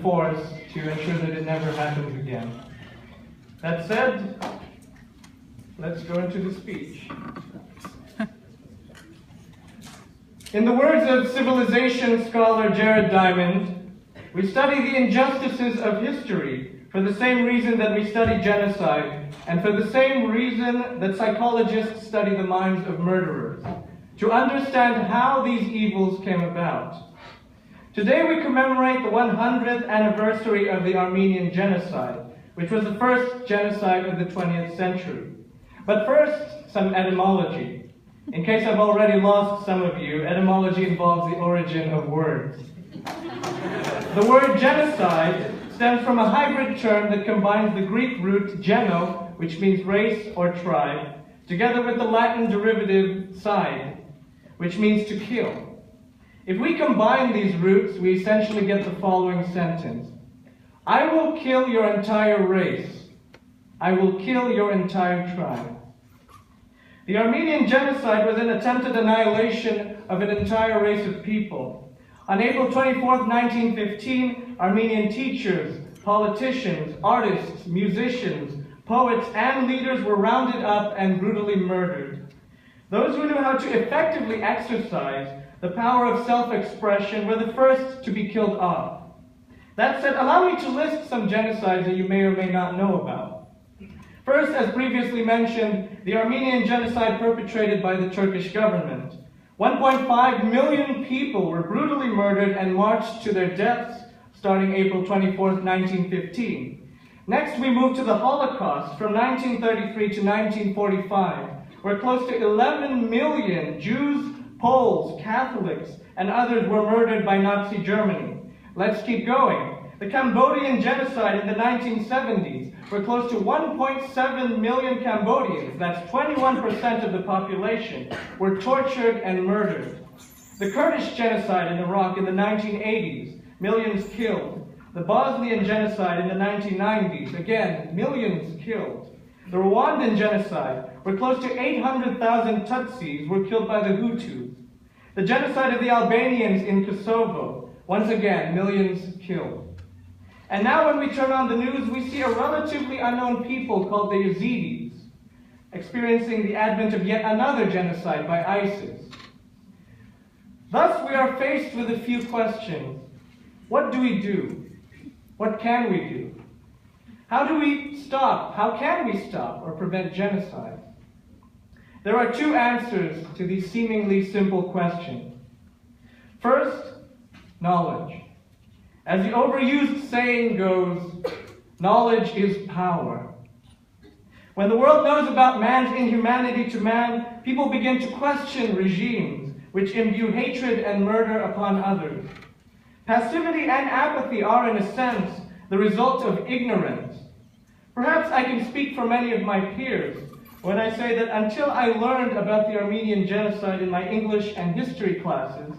force to ensure that it never happens again. That said, let's go into the speech. In the words of civilization scholar Jared Diamond, we study the injustices of history for the same reason that we study genocide, and for the same reason that psychologists study the minds of murderers, to understand how these evils came about. Today we commemorate the 100th anniversary of the Armenian Genocide, which was the first genocide of the 20th century. But first, some etymology. In case I've already lost some of you, etymology involves the origin of words. The word genocide stems from a hybrid term that combines the Greek root geno, which means race or tribe, together with the Latin derivative side, which means to kill. If we combine these roots, we essentially get the following sentence. I will kill your entire race. I will kill your entire tribe. The Armenian Genocide was an attempted annihilation of an entire race of people. On April 24, 1915, Armenian teachers, politicians, artists, musicians, poets, and leaders were rounded up and brutally murdered. Those who knew how to effectively exercise the power of self-expression were the first to be killed off. That said, allow me to list some genocides that you may or may not know about. First, as previously mentioned, the Armenian Genocide perpetrated by the Turkish government. 1.5 million people were brutally murdered and marched to their deaths starting April 24, 1915. Next, we move to the Holocaust from 1933 to 1945, where close to 11 million Jews, Poles, Catholics, and others were murdered by Nazi Germany. Let's keep going. The Cambodian Genocide in the 1970s, where close to 1.7 million Cambodians, that's 21% of the population, were tortured and murdered. The Kurdish Genocide in Iraq in the 1980s, millions killed. The Bosnian Genocide in the 1990s, again, millions killed. The Rwandan Genocide, where close to 800,000 Tutsis were killed by the Hutus. The genocide of the Albanians in Kosovo, once again, millions killed. And now when we turn on the news, we see a relatively unknown people called the Yazidis, experiencing the advent of yet another genocide by ISIS. Thus, we are faced with a few questions. What do we do? What can we do? How do we stop? How can we stop or prevent genocide? There are two answers to these seemingly simple questions. First, knowledge. As the overused saying goes, knowledge is power. When the world knows about man's inhumanity to man, people begin to question regimes which imbue hatred and murder upon others. Passivity and apathy are, in a sense, the result of ignorance. Perhaps I can speak for many of my peers when I say that until I learned about the Armenian Genocide in my English and history classes,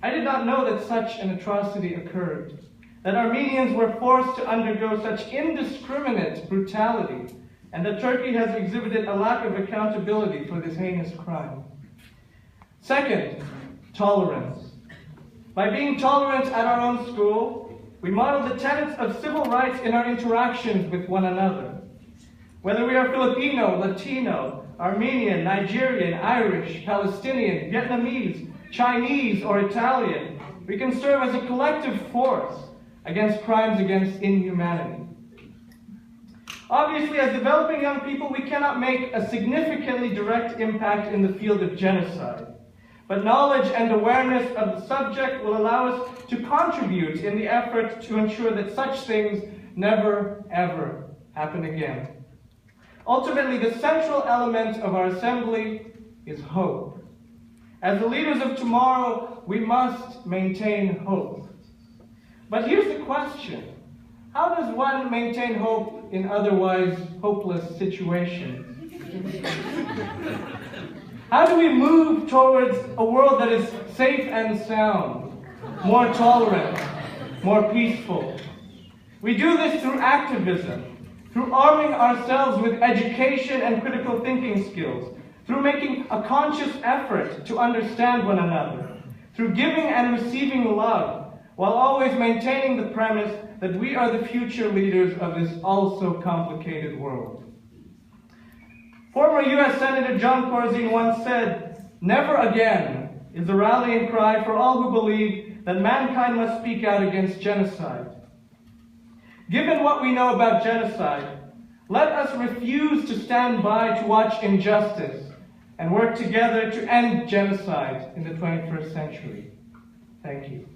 I did not know that such an atrocity occurred, that Armenians were forced to undergo such indiscriminate brutality, and that Turkey has exhibited a lack of accountability for this heinous crime. Second, tolerance. By being tolerant at our own school, we model the tenets of civil rights in our interactions with one another. Whether we are Filipino, Latino, Armenian, Nigerian, Irish, Palestinian, Vietnamese, Chinese, or Italian, we can serve as a collective force against crimes against inhumanity. Obviously, as developing young people, we cannot make a significantly direct impact in the field of genocide. But knowledge and awareness of the subject will allow us to contribute in the effort to ensure that such things never, ever happen again. Ultimately, the central element of our assembly is hope. As the leaders of tomorrow, we must maintain hope. But here's the question. How does one maintain hope in otherwise hopeless situations? How do we move towards a world that is safe and sound, more tolerant, more peaceful? We do this through activism, through arming ourselves with education and critical thinking skills, through making a conscious effort to understand one another, through giving and receiving love, while always maintaining the premise that we are the future leaders of this also complicated world. Former U.S. Senator John Corzine once said, "Never again" is a rallying cry for all who believe that mankind must speak out against genocide. Given what we know about genocide, let us refuse to stand by to watch injustice and work together to end genocide in the 21st century. Thank you.